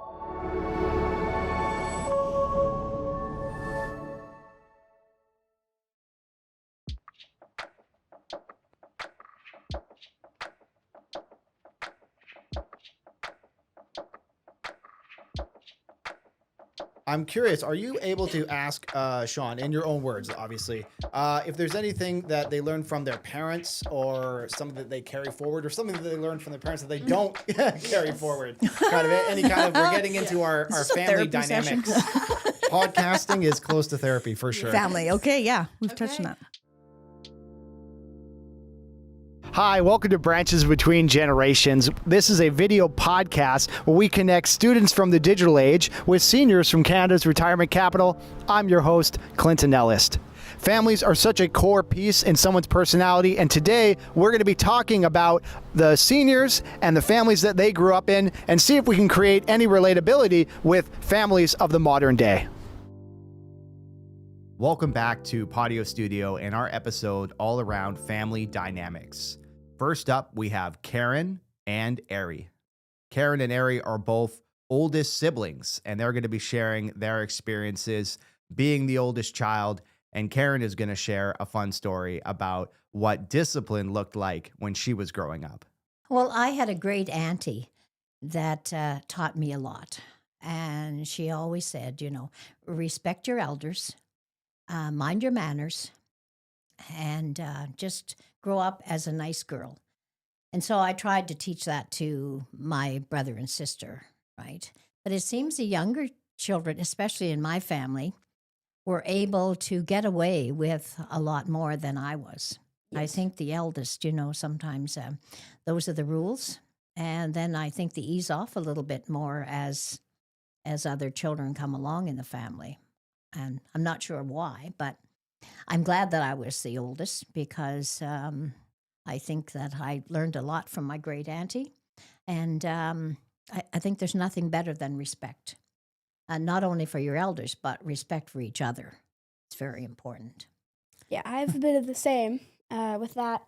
I'm curious, are you able to ask Sean, in your own words, obviously, if there's anything that they learned from their parents or something that they carry forward or something that they learned from their parents that they don't carry forward? Kind of any kind of, we're getting into our family dynamics. Podcasting is close to therapy for sure. Family. Okay. Yeah. We've touched on that. Hi, welcome to Branches Between Generations. This is a video podcast where we connect students from the digital age with seniors from Canada's retirement capital. I'm your host, Clinton Ellis. Families are such a core piece in someone's personality, and today we're going to be talking about the seniors and the families that they grew up in and see if we can create any relatability with families of the modern day. Welcome back to Podio Studio and our episode all around family dynamics. First up, we have Karen and Ari. Karen and Ari are both oldest siblings, and they're going to be sharing their experiences being the oldest child. And Karen is going to share a fun story about what discipline looked like when she was growing up. Well, I had a great auntie that taught me a lot. And she always said, respect your elders, mind your manners, and just grow up as a nice girl. And so I tried to teach that to my brother and sister, right? But it seems the younger children, especially in my family, were able to get away with a lot more than I was. Yes. I think the eldest, sometimes those are the rules. And then I think they ease off a little bit more as other children come along in the family. And I'm not sure why, but I'm glad that I was the oldest because I think that I learned a lot from my great auntie. And I think there's nothing better than respect, not only for your elders, but respect for each other. It's very important. Yeah, I have a bit of the same with that.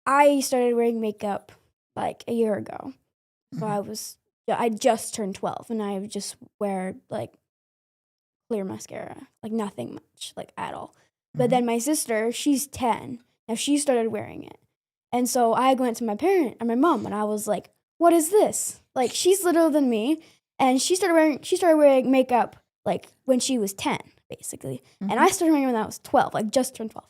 I started wearing makeup like a year ago. So I just turned 12 and I would just wear like clear mascara, like nothing much, like at all. But then my sister, she's 10. Now she started wearing it. And so I went to my parent and my mom and I was like, what is this? Like she's littler than me. And she started wearing makeup like when she was 10, basically. And I started wearing it when I was 12, like just turned 12.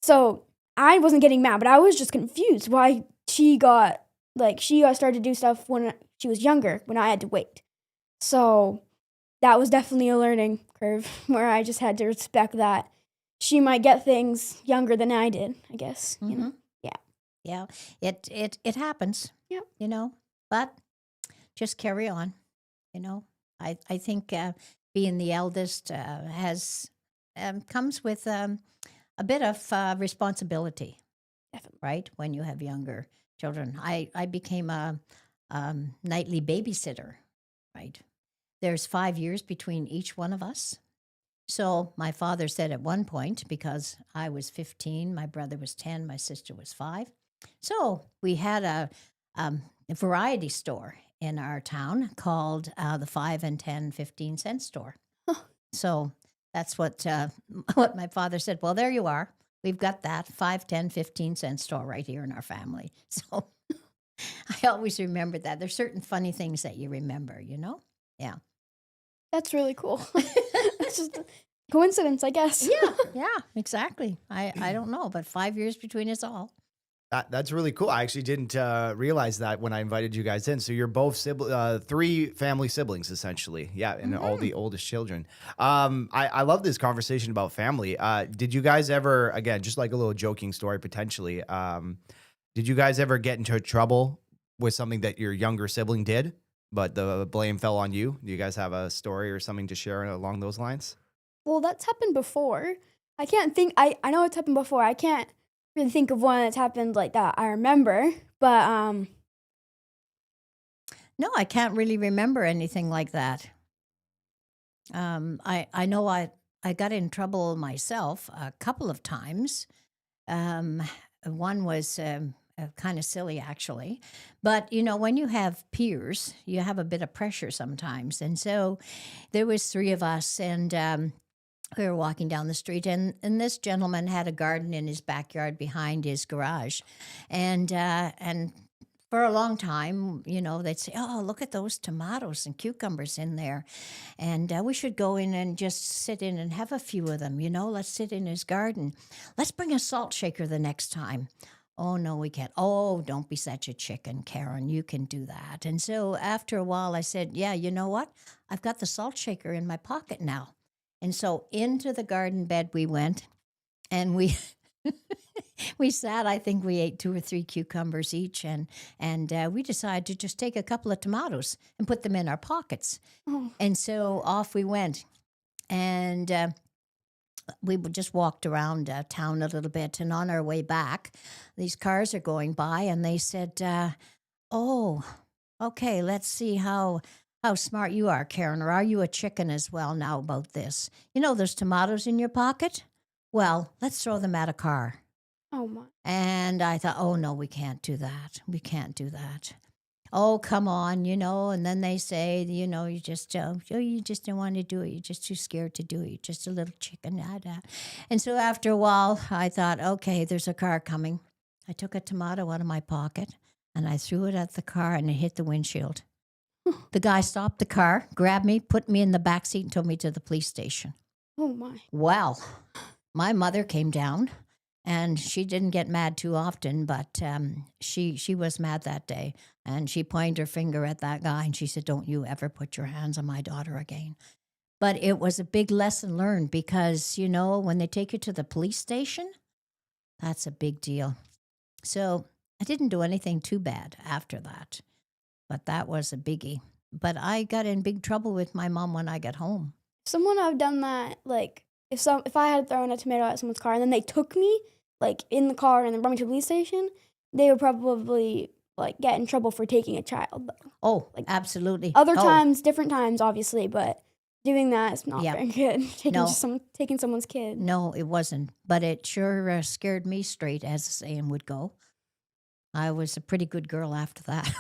So I wasn't getting mad, but I was just confused why she started to do stuff when she was younger, when I had to wait. So that was definitely a learning curve where I just had to respect that she might get things younger than I did, I guess. Yeah. It happens. Yeah. But just carry on. I think being the eldest comes with a bit of responsibility. Definitely. Right? When you have younger children. I became a nightly babysitter, right? There's 5 years between each one of us. So my father said at one point, because I was 15, my brother was 10, my sister was 5. So we had a variety store in our town called the 5 and 10, 15 cent store. So that's what my father said. Well, there you are. We've got that 5, 10, 15 cent store right here in our family. So I always remember that. There's certain funny things that you remember, Yeah. That's really cool. It's just a coincidence, I guess. Yeah, exactly. I don't know, but 5 years between us all. That's really cool. I actually didn't realize that when I invited you guys in. So you're both 3 family siblings, essentially. Yeah, and all the oldest children. I love this conversation about family. Did you guys ever, again, just like a little joking story potentially, did you guys ever get into trouble with something that your younger sibling did, but the blame fell on you? Do you guys have a story or something to share along those lines? Well, that's happened before. I can't think. I know it's happened before. I can't really think of one that's happened like that. I remember, but no, I can't really remember anything like that. I know I got in trouble myself a couple of times. One was kind of silly, actually. But, you know, when you have peers, you have a bit of pressure sometimes. And so there was three of us, and we were walking down the street, and this gentleman had a garden in his backyard behind his garage. And for a long time, you know, they'd say, oh, look at those tomatoes and cucumbers in there. And we should go in and just sit in and have a few of them, you know, let's sit in his garden. Let's bring a salt shaker the next time. Oh, no, we can't. Oh, don't be such a chicken, Karen. You can do that. And so after a while, I said, yeah, you know what? I've got the salt shaker in my pocket now. And so into the garden bed we went, and we we sat. I think we ate 2 or 3 cucumbers each, and we decided to just take a couple of tomatoes and put them in our pockets. Oh. And so off we went, and we just walked around town a little bit. And on our way back, these cars are going by, and they said, "Oh, okay, let's see how smart you are, Karen, or are you a chicken as well now about this? You know, there's tomatoes in your pocket? Well, let's throw them at a car." Oh my. And I thought, oh, no, we can't do that. We can't do that. Oh, come on, you know. And then they say, you know, you just don't want to do it. You're just too scared to do it. You're just a little chicken. And so after a while, I thought, okay, there's a car coming. I took a tomato out of my pocket, and I threw it at the car, and it hit the windshield. The guy stopped the car, grabbed me, put me in the back seat, and took me to the police station. Oh my. Well, my mother came down, and she didn't get mad too often, but she was mad that day, and she pointed her finger at that guy, and she said, "Don't you ever put your hands on my daughter again." But it was a big lesson learned because, you know, when they take you to the police station, that's a big deal. So I didn't do anything too bad after that. But that was a biggie. But I got in big trouble with my mom when I got home. Someone have done that, like, if I had thrown a tomato at someone's car and then they took me, like, in the car and then brought me to the police station, they would probably, like, get in trouble for taking a child, though. Oh, Like, absolutely. Other times, different times, obviously, but doing that is not Yeah. very good. No. Taking someone's kid. No, it wasn't. But it sure scared me straight, as the saying would go. I was a pretty good girl after that.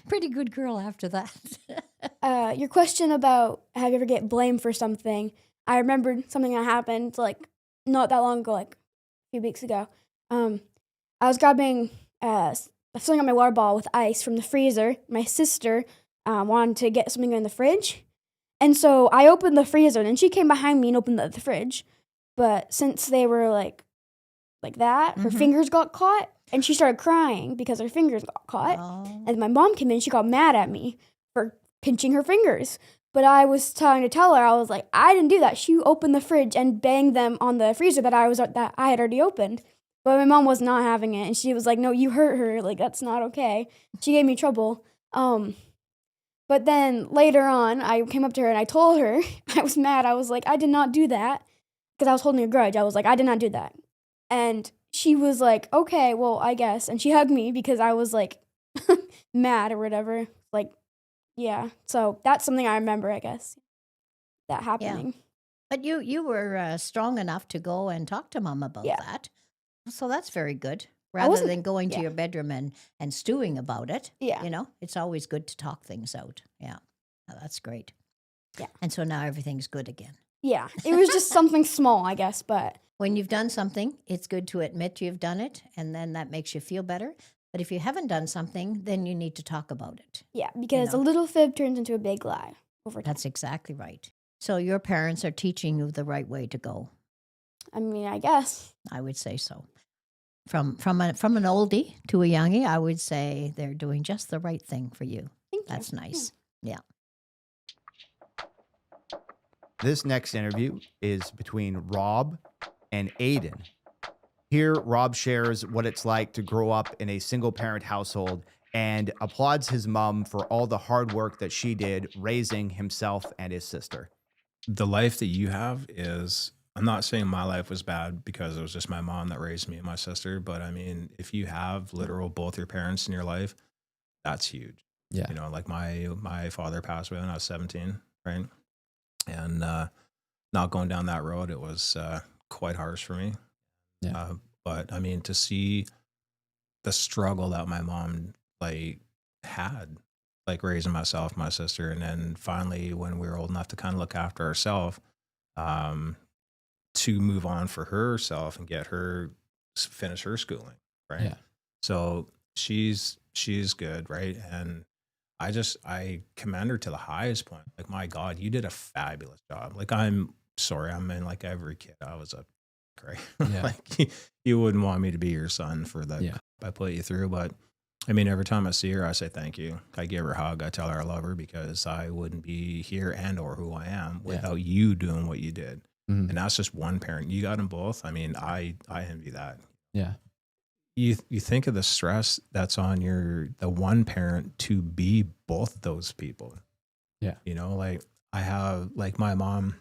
Pretty good girl after that. Your question about have you ever get blamed for something, I remembered something that happened, like, not that long ago, like, a few weeks ago. I was grabbing, filling up my water bottle with ice from the freezer. My sister wanted to get something in the fridge. And so I opened the freezer, and she came behind me and opened the fridge. But since they were, like that, her fingers got caught, and she started crying because her fingers got caught. Oh. And my mom came in, she got mad at me for pinching her fingers. But I was trying to tell her, I was like, I didn't do that. She opened the fridge and banged them on the freezer that I had already opened. But my mom was not having it, and she was like, no, you hurt her. Like, that's not okay. She gave me trouble. But then later on, I came up to her and I told her, I was mad. I was like, I did not do that, because I was holding a grudge. I was like, I did not do that. And she was like, okay, well, I guess. And she hugged me because I was like mad or whatever. Like, yeah. So that's something I remember, I guess, that happening. Yeah. But you were strong enough to go and talk to Mom about that. So that's very good. Rather than going to your bedroom and stewing about it. Yeah. You know, it's always good to talk things out. Yeah. Oh, that's great. Yeah. And so now everything's good again. Yeah. It was just something small, I guess, but When you've done something, it's good to admit you've done it, and then that makes you feel better. But if you haven't done something, then you need to talk about it. yeah, because know. a little fib turns into a big lie over time. That's exactly right. So your parents are teaching you the right way to go. I mean, I guess. I would say so. From an oldie to a youngie, I would say they're doing just the right thing for you. Thank you. That's nice. Yeah. This next interview is between Rob and Aiden. Here, Rob shares what it's like to grow up in a single-parent household and applauds his mom for all the hard work that she did raising himself and his sister. The life that you have is, I'm not saying my life was bad because it was just my mom that raised me and my sister, but I mean, if you have literal both your parents in your life, that's huge. Yeah. You know, like my father passed away when I was 17, right? And not going down that road, it was quite harsh for me. Yeah. But I mean, to see the struggle that my mom like had, like raising myself, my sister, and then finally when we were old enough to kind of look after ourselves, um, to move on for herself and get her finish her schooling, right? Yeah. So she's good, right? And I commend her to the highest point. Like, my God, you did a fabulous job. Like, I'm sorry, I'm in like every kid. I was a great. Yeah. Like, you wouldn't want me to be your son for the Yeah. I put you through, but I mean, every time I see her, I say thank you. I give her a hug. I tell her I love her because I wouldn't be here and or who I am without you doing what you did. Mhm. And that's just one parent. You got them both. I mean, I envy that. Yeah. You think of the stress that's on the one parent to be both those people. Yeah. You know, like I have, like my mom,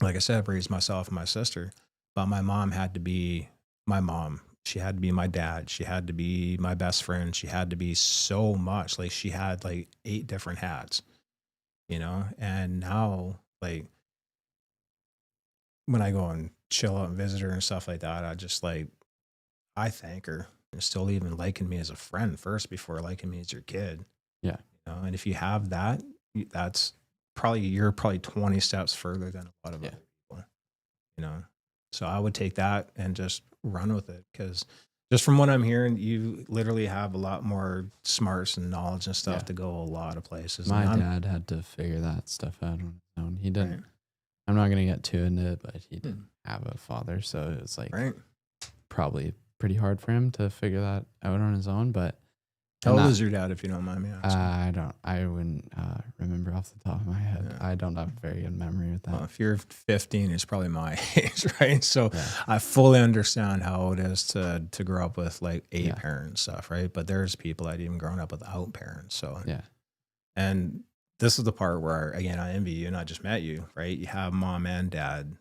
like I said, raised myself and my sister, but my mom had to be my mom. She had to be my dad. She had to be my best friend. She had to be so much. Like, she had like 8 different hats, you know? And now, like, when I go and chill out and visit her and stuff like that, I just like, I thank her and still even liking me as a friend first before liking me as your kid. Yeah. You know, and if you have that, that's you're probably 20 steps further than a lot of Yeah. other people, you know? So I would take that and just run with it, because just from what I'm hearing, you literally have a lot more smarts and knowledge and stuff Yeah. to go a lot of places. My And I'm- dad had to figure that stuff out on his own. He didn't. Right. I'm not gonna get too into it, but he didn't have a father, so it was like Right. probably pretty hard for him to figure that out on his own. But How and old that- is your dad, if you don't mind me asking? I wouldn't remember off the top of my head. Yeah. I don't have a very good memory with that. Well, if you're 15, it's probably my age, right? So Yeah. I fully understand how it is to grow up with like a Yeah. parent and stuff, right? But there's people that even grown up without parents. So Yeah. and this is the part where, again, I envy you, and I just met you, right? You have mom and dad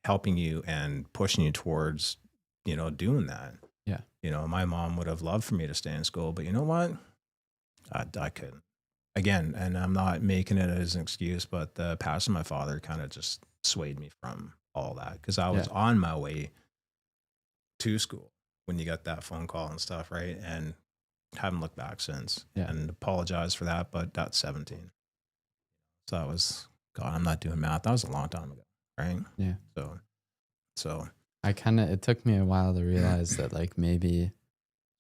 helping you and pushing you towards, you know, doing that. Yeah. You know, my mom would have loved for me to stay in school, but you know what? I couldn't. Again, and I'm not making it as an excuse, but the passing of my father kind of just swayed me from all that, because I was Yeah. on my way to school when you got that phone call and stuff, right? And haven't looked back since. Yeah. And apologize for that, but that's 17. So that was, God, I'm not doing math. That was a long time ago, right? Yeah. So It took me a while to realize that like maybe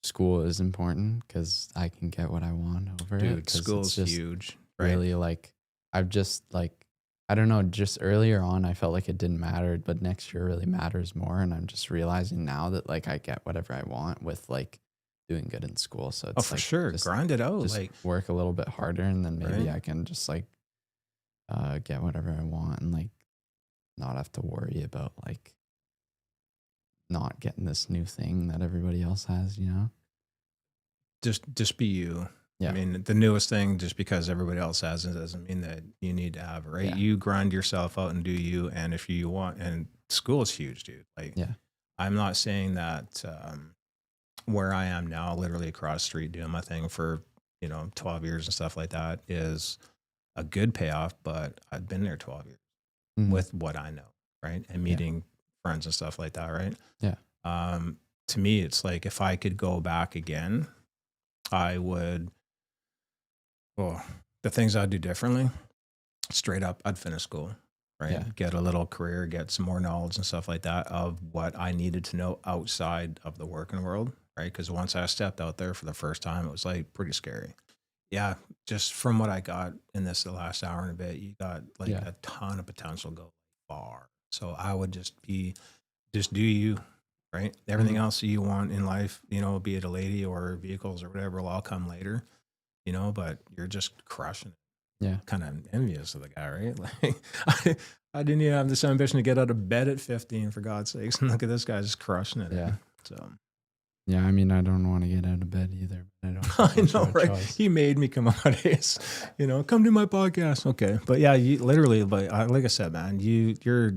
school is important because I can get what I want over it. dude, 'cause school's it's just huge, right? really like, I've just like, I don't know, just earlier on, I felt like it didn't matter, but next year really matters more. And I'm just realizing now that like I get whatever I want with like doing good in school. So it's Oh, for like, sure. just Grind it out. just Like, work a little bit harder and then maybe Right. I can just like get whatever I want and like not have to worry about like not getting this new thing that everybody else has, you know? just be you. Yeah. I mean, the newest thing, just because everybody else has it, doesn't mean that you need to have it, right? Yeah. You grind yourself out and do you. And if you want, and school is huge, dude. Like, Yeah. I'm not saying that where I am now, literally across the street doing my thing for, 12 years and stuff like that, is a good payoff, but I've been there 12 years Mhm. with what I know, right? And meeting friends and stuff like that, right? Yeah. To me, it's like, if I could go back again, I would, the things I'd do differently, straight up, I'd finish school, right? Yeah. Get a little career, get some more knowledge and stuff like that of what I needed to know outside of the working world, right? Because once I stepped out there for the first time, it was like pretty scary. Yeah, just from what I got in the last hour and a bit, you got like Yeah. a ton of potential go far. So I would just do you, right? Everything Mhm. else you want in life, be it a lady or vehicles or whatever, will all come later, but you're just crushing it. Yeah. Kind of envious of the guy, right? Like, I didn't even have this ambition to get out of bed at 15, for God's sakes. And look at this guy just crushing it. Yeah. So Yeah, I mean, I don't want to get out of bed either. But I don't. I have much know, of a right? choice. He made me come out. Come do my podcast. Okay. But yeah, you literally, like I said, man, you're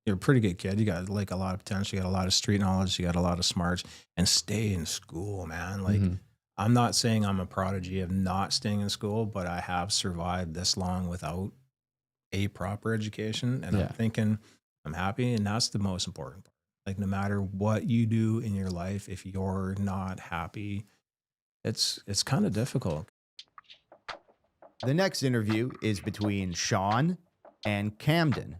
a pretty good kid. You got like a lot of potential. You got a lot of street knowledge. You got a lot of smarts, and stay in school, man. Like, Mhm. I'm not saying I'm a prodigy of not staying in school, but I have survived this long without a proper education. And Yeah. I'm thinking I'm happy. And that's the most important part. Like, no matter what you do in your life, if you're not happy it's kind of difficult. The next interview is between Sean and Camden.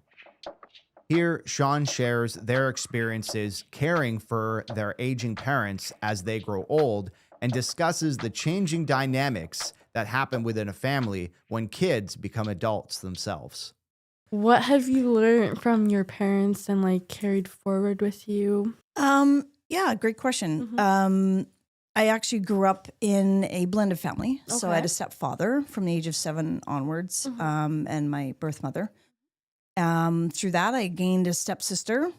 Here, Sean shares their experiences caring for their aging parents as they grow old and discusses the changing dynamics that happen within a family when kids become adults themselves. What have you learned from your parents and like carried forward with you? Yeah, great question. Mhm. I actually grew up in a blended family. So I had Okay. a stepfather from the age of 7 onwards, and my birth mother. Through that, I gained a stepsister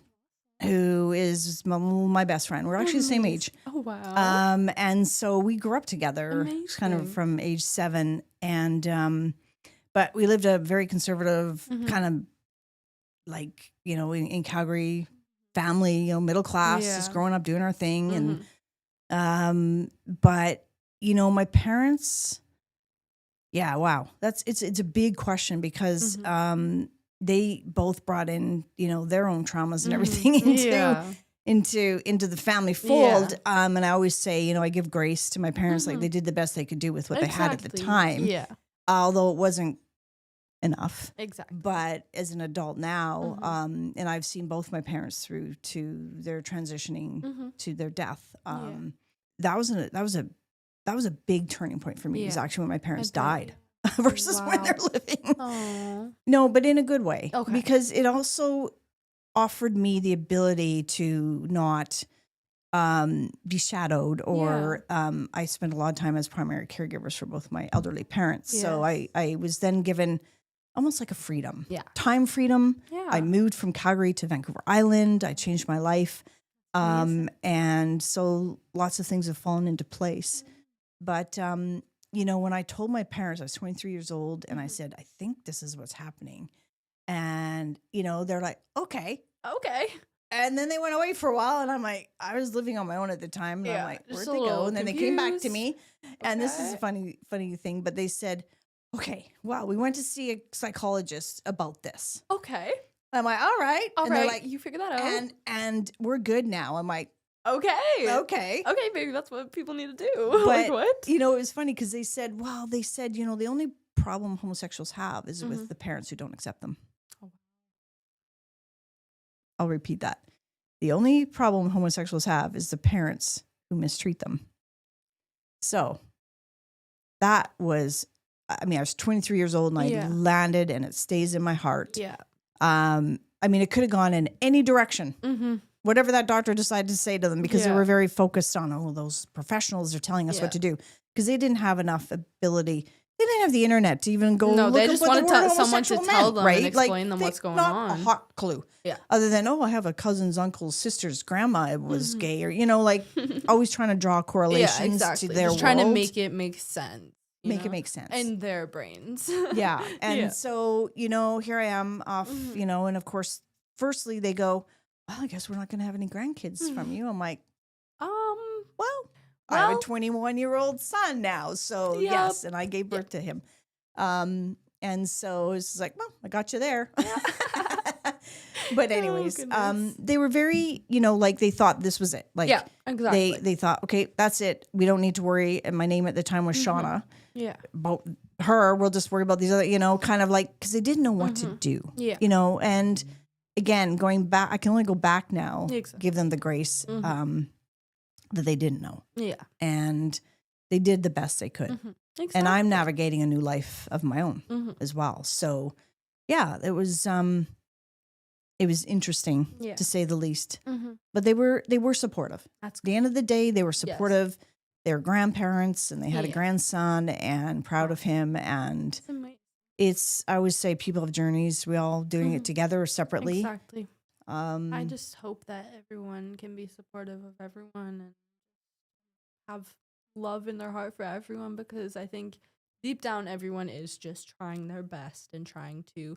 who is my best friend. We're actually the same age. Oh wow. And so we grew up together kind of Amazing. from age 7. And, but we lived a very conservative kind of like, in Calgary family, middle class, just Yeah. growing up doing our thing. Mhm. And, but, my parents, yeah, wow. It's a big question because, they both brought in, their own traumas and everything Yeah. into the family fold. And I always say, I give grace to my parents, like they did the best they could do with what they had at the Exactly. time, Yeah. although it wasn't enough. Exactly. But as an adult now, and I've seen both my parents through to their transitioning to their death. That was a big turning point for me. It was Yeah. actually when my parents I bet. died versus when Wow. they're living. Oh. No, but in a good way. Okay. Because it also offered me the ability to not be shadowed or I spent a lot of time as primary caregivers for both my elderly parents. So I was then given almost like a freedom. Yeah. Time freedom. Yeah. I moved from Calgary to Vancouver Island. I changed my life. And so lots of things have fallen into place. But when I told my parents, I was 23 years old, and I said, I think this is what's happening. And, they're like, okay. Okay. And then they went away for a while, and I'm like, I was living on my own at the time. And I'm Yeah, like, just where'd a they go? little And then they came back to confused. me. And this is a Okay. funny thing, but they said, okay, wow, we went to see a psychologist about this. Okay. I'm like, all right. All and right. they're like, you figure that out. and we're good now. I'm like, Okay. okay. Okay, maybe that's what people need to do. like But, what? it was funny because they said, the only problem homosexuals have is with the parents who don't accept them. Oh. I'll repeat that. The only problem homosexuals have is the parents who mistreat them. So that was, I was 23 years old and I landed, and it stays in my heart. Yeah. It could have gone in any direction. Mm-hmm. Whatever that doctor decided to say to them, because they Yeah. were very focused on, those professionals are telling us what to do, because they didn't have enough ability. They didn't have the internet to even go. No, look they up just what wanted the word someone to homosexual tell meant, them right? and explain them what's going not on. a hot clue. Yeah. Other than, I have a cousin's uncle's sister's grandma was gay, or always trying to draw correlations Yeah, exactly. to their Just trying to world. make it make sense. Make it make sense. in their brains. Yeah. And Yeah. so, here I am off, and of course, firstly they go, well, I guess we're not going to have any grandkids from you. I'm like, well, I have a 21-year-old son now. So Yep. yes. And I gave birth to him. And so it's like, well, I got you there. But anyways, goodness. they were very, they thought this was it. Like, yeah, exactly. they thought, okay, that's it. We don't need to worry. And my name at the time was Shauna. yeah. About her, we'll just worry about these other, kind of like, because they didn't know what to do. Yeah. And again, going back, I can only go back now, Exactly. give them the grace that they didn't know. Yeah. And they did the best they could. Exactly. And I'm navigating a new life of my own Mhm. as well. So yeah, it was interesting Yeah. to say the least. Mhm. But they were supportive. That's At the end of the day, they were supportive. They were grandparents, and they had a Yeah. grandson, and proud of him. And It's amazing. I always say, people have journeys. We all doing it together or separately. Exactly. I I just hope that everyone can be supportive of everyone and have love in their heart for everyone, because I think deep down everyone is just trying their best and trying to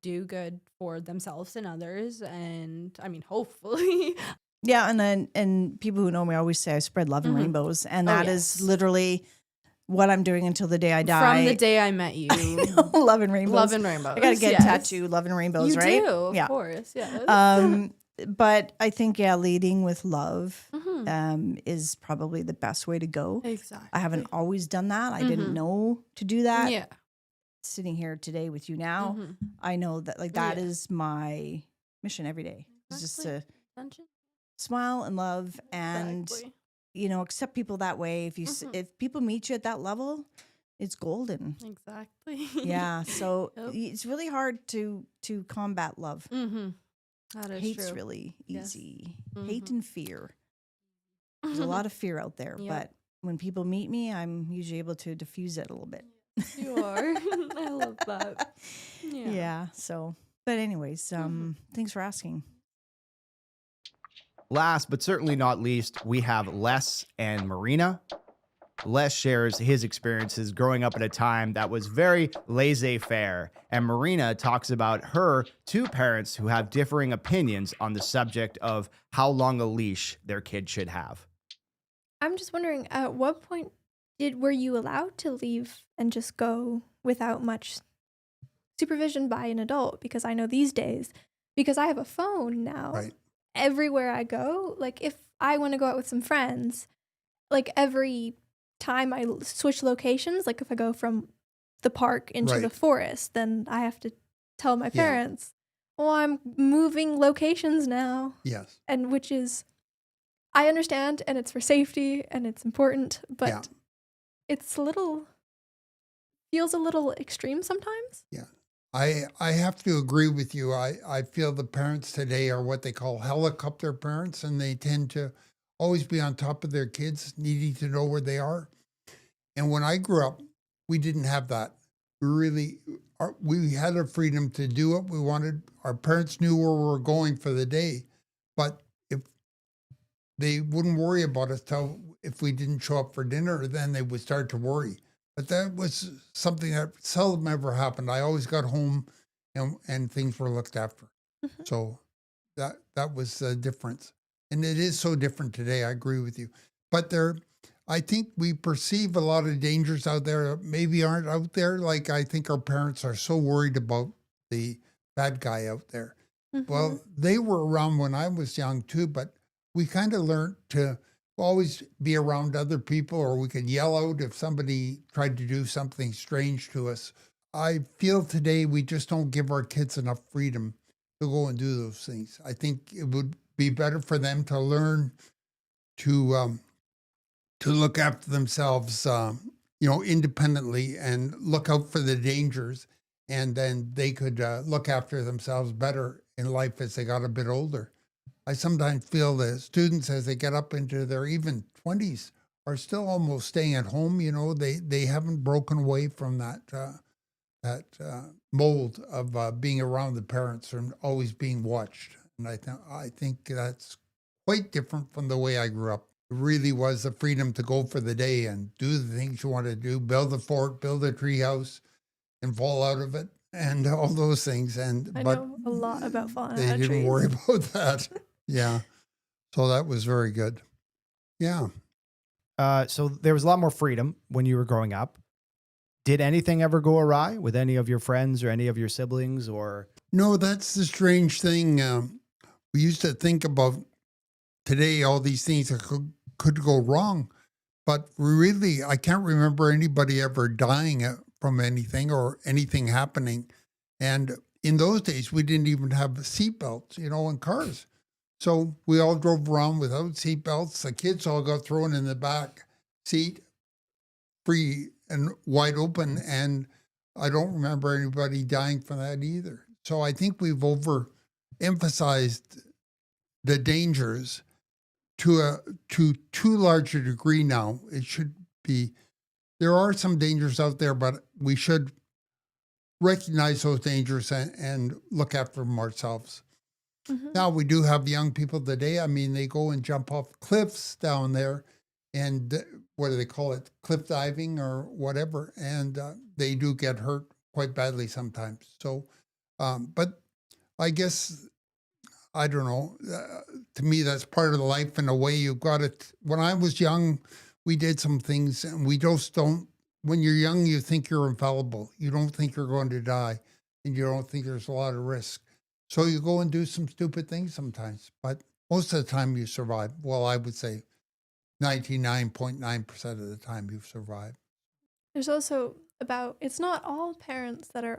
do good for themselves and others. And hopefully. Yeah, and people who know me always say I spread love and rainbows, and Oh, that is yes. literally what I'm doing until the day I die. From the day I met you. Love and rainbows. Love and rainbows. I gotta get yes. a tattoo, love and rainbows, You right? do, of Yeah. course. Yes. But I think leading with love is probably the best way to go. Exactly. I haven't always done that. I didn't know to do that. Yeah. Sitting here today with you now, Mhm. I know that that Yeah. is my mission every day. It's just to Attention. smile and love and Exactly. accept people that way. If if people meet you at that level, it's golden. Exactly. Yeah. So Yep. it's really hard to combat love. Mm-hmm. That is Hate's true. really Yes. easy. Hate Mhm. and fear. There's a lot of fear out there, Yep. but when people meet me, I'm usually able to diffuse it a little bit. You are. I love that. Yeah. Yeah. So, but anyways, thanks for asking. Last but certainly not least, we have Les and Marina. Les shares his experiences growing up at a time that was very laissez-faire, and Marina talks about her two parents who have differing opinions on the subject of how long a leash their kid should have. I'm just wondering, at what point were you allowed to leave and just go without much supervision by an adult? Because I know these days, because I have a phone now, Right. everywhere I go, like if I want to go out with some friends, like every time I switch locations, like if I go from the park into Right. the forest, then I have to tell my Yeah. parents, oh, I'm moving locations now. Yes. And which is, I understand, and it's for safety and it's important, but Yeah. it's feels a little extreme sometimes. I have to agree with you. I feel the parents today are what they call helicopter parents, and they tend to always be on top of their kids, needing to know where they are. And when I grew up, we didn't have that. We had a freedom to do what we wanted. Our parents knew where we were going for the day, but if they wouldn't worry about us till if we didn't show up for dinner, then they would start to worry. But that was something that seldom ever happened. I always got home and things were looked after. Mhm. So that was the difference. And it is so different today. I agree with you. But I think we perceive a lot of dangers out there that maybe aren't out there. Like I think our parents are so worried about the bad guy out there. Well, Mhm. they were around when I was young too, but we kind of learned to always be around other people, or we could yell out if somebody tried to do something strange to us. I feel today we just don't give our kids enough freedom to go and do those things. I think it would be better for them to learn to look after themselves, independently and look out for the dangers, and then they could look after themselves better in life as they got a bit older. I sometimes feel that students, as they get up into their even 20s, are still almost staying at home. They haven't broken away from that mold of being around the parents and always being watched. And I think that's quite different from the way I grew up. It really was the freedom to go for the day and do the things you want to do, build a fort, build a tree house, and fall out of it, and all those things. I But know a lot about falling they out of didn't trees. worry about that. Yeah. So that was very good. Yeah. So there was a lot more freedom when you were growing up. Did anything ever go awry with any of your friends or any of your siblings or? No, that's the strange thing. We used to think about today, all these things that could go wrong, but really, I can't remember anybody ever dying from anything or anything happening. And in those days, we didn't even have seatbelts, in cars. So we all drove around without seatbelts. The kids all got thrown in the back seat, free and wide open. And I don't remember anybody dying from that either. So I think we've overemphasized the dangers to too large a degree now. It should be, there are some dangers out there, but we should recognize those dangers and look after them ourselves. Mhm. Now, we do have young people today. I mean, they go and jump off cliffs down there and what do they call it? Cliff diving or whatever. And they do get hurt quite badly sometimes. So, but I guess, I don't know. To me, that's part of the life in a way. You've got it. When I was young, we did some things and we just don't, when you're young, you think you're infallible. You don't think you're going to die and you don't think there's a lot of risk. So you go and do some stupid things sometimes, but most of the time you survive. Well, I would say 99.9% of the time you've survived. There's also it's not all parents that are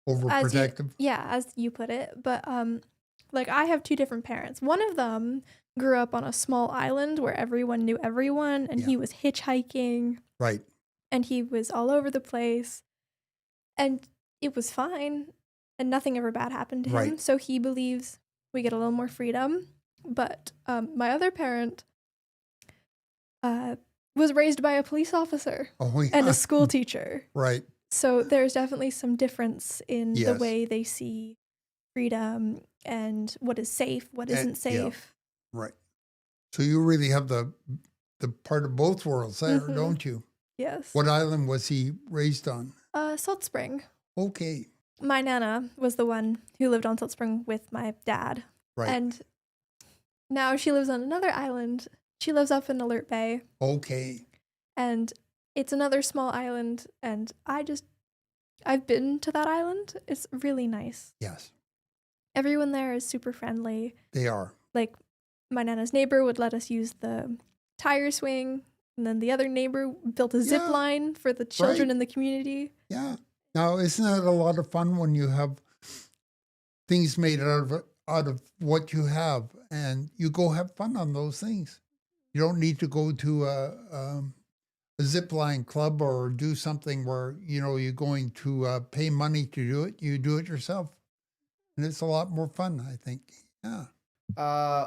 Overprotective. as you put it, but like I have two different parents. One of them grew up on a small island where everyone knew everyone, and he was hitchhiking, Right. and he was all over the place, and it was fine, and nothing ever bad happened to him. Right. So he believes we get a little more freedom. But my other parent was raised by a police officer Oh, yeah. and a school teacher. Right. So there's definitely some difference in the Yes. way they see freedom and what is safe, what isn't safe. Right. So you really have the part of both worlds there, Mhm. don't you? Yes. What island was he raised on? Salt Spring. Okay. My Nana was the one who lived on Salt Spring with my dad. Right. And now she lives on another island. She lives up in Alert Bay. Okay. And it's another small island. And I've been to that island. It's really nice. Yes, Everyone there is super friendly. they are. Like, my Nana's neighbor would let us use the tire swing. And then the other neighbor built a zip Yeah. line for the children Right. in the community. Yeah. Now, isn't that a lot of fun when you have things made out of what you have, and you go have fun on those things? You don't need to go to a zip line club or do something where you're going to pay money to do it. You do it yourself, and it's a lot more fun, I think. Yeah.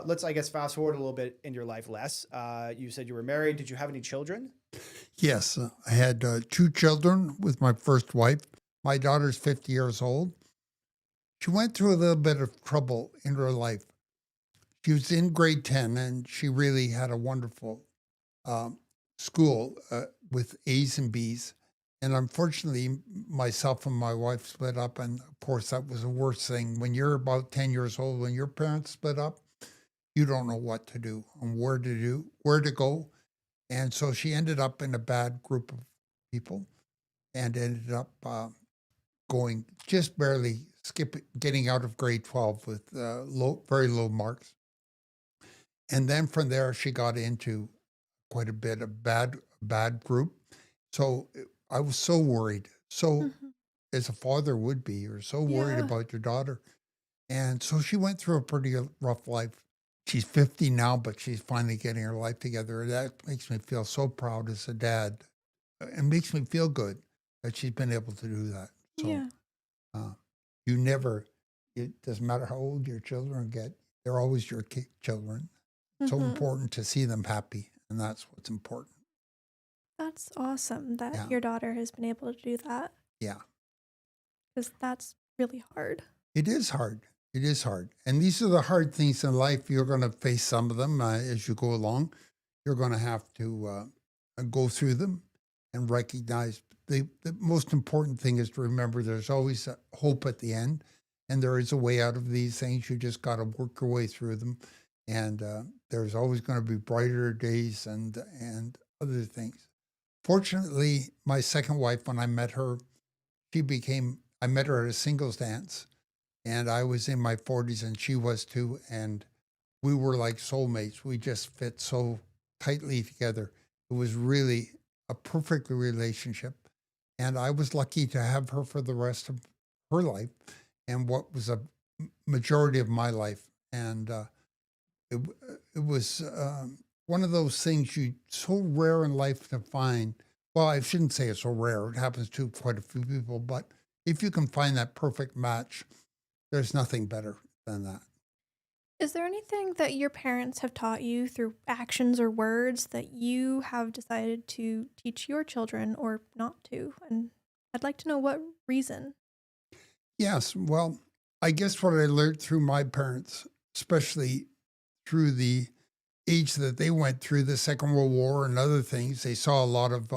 Let's, I guess, fast forward a little bit in your life, Les. You said you were married. Did you have any children? Yes, I had 2 children with my first wife. My daughter's 50 years old. She went through a little bit of trouble in her life. She was in grade 10, and she really had a wonderful school with A's and B's. And unfortunately, myself and my wife split up. And of course, that was the worst thing. When you're about 10 years old, when your parents split up, you don't know what to do and where to go. And so she ended up in a bad group of people and ended up going just barely getting out of grade 12 with very low marks. And then from there, she got into quite a bit of bad group. So I was so worried. So as a father would be, you're so worried Yeah. about your daughter. And so she went through a pretty rough life. She's 50 now, but she's finally getting her life together. That makes me feel so proud as a dad. It makes me feel good that she's been able to do that. So Yeah. it doesn't matter how old your children get, they're always your children. So Mhm. important to see them happy, and that's what's important. That's awesome that Yeah. your daughter has been able to do that. Yeah. Because that's really hard. It is hard. It is hard. And these are the hard things in life. You're going to face some of them as you go along. You're going to have to go through them and recognize the most important thing is to remember there's always a hope at the end, and there is a way out of these things. You just got to work your way through them. And there's always going to be brighter days and other things. Fortunately, my second wife, when I met her, I met her at a singles dance, and I was in my 40s and she was too. And we were like soulmates. We just fit so tightly together. It was really a perfect relationship. And I was lucky to have her for the rest of her life and what was a majority of my life. And it was one of those things so rare in life to find. Well, I shouldn't say it's so rare. It happens to quite a few people. But if you can find that perfect match, there's nothing better than that. Is there anything that your parents have taught you through actions or words that you have decided to teach your children or not to? And I'd like to know what reason. Yes. Well, I guess what I learned through my parents, especially through the age that they went through, the Second World War and other things, they saw a lot of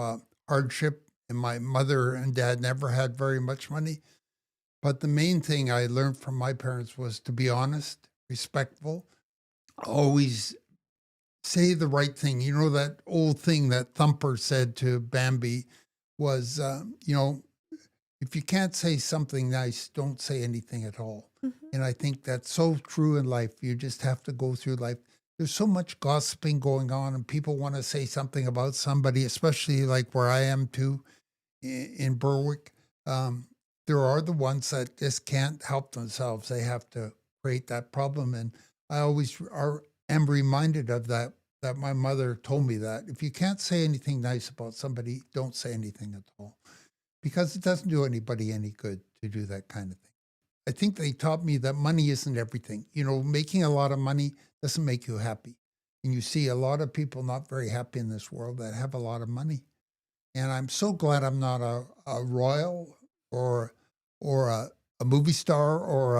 hardship. And my mother and dad never had very much money. But the main thing I learned from my parents was to be honest, respectful, always say the right thing. You know, that old thing that Thumper said to Bambi was, if if you can't say something nice, don't say anything at all. And I think that's so true in life. You just have to go through life. There's so much gossiping going on, and people want to say something about somebody, especially like where I am too, in Berwick. There are the ones that just can't help themselves. They have to create that problem. And I always am reminded of that my mother told me that. If you can't say anything nice about somebody, don't say anything at all. Because it doesn't do anybody any good to do that kind of thing. I think they taught me that money isn't everything. You know, making a lot of money doesn't make you happy. And you see a lot of people not very happy in this world that have a lot of money. And I'm so glad I'm not a royal or a movie star or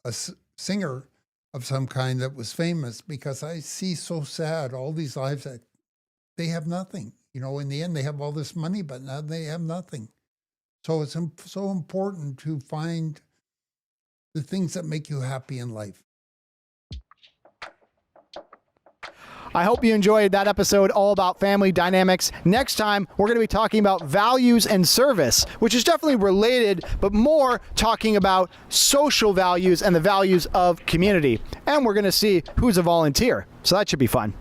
a singer of some kind that was famous, because I see so sad all these lives that they have nothing. You know, in the end, they have all this money, but now they have nothing. So it's so important to find the things that make you happy in life. I hope you enjoyed that episode all about family dynamics. Next time, we're going to be talking about values and service, which is definitely related, but more talking about social values and the values of community. And we're going to see who's a volunteer. So that should be fun.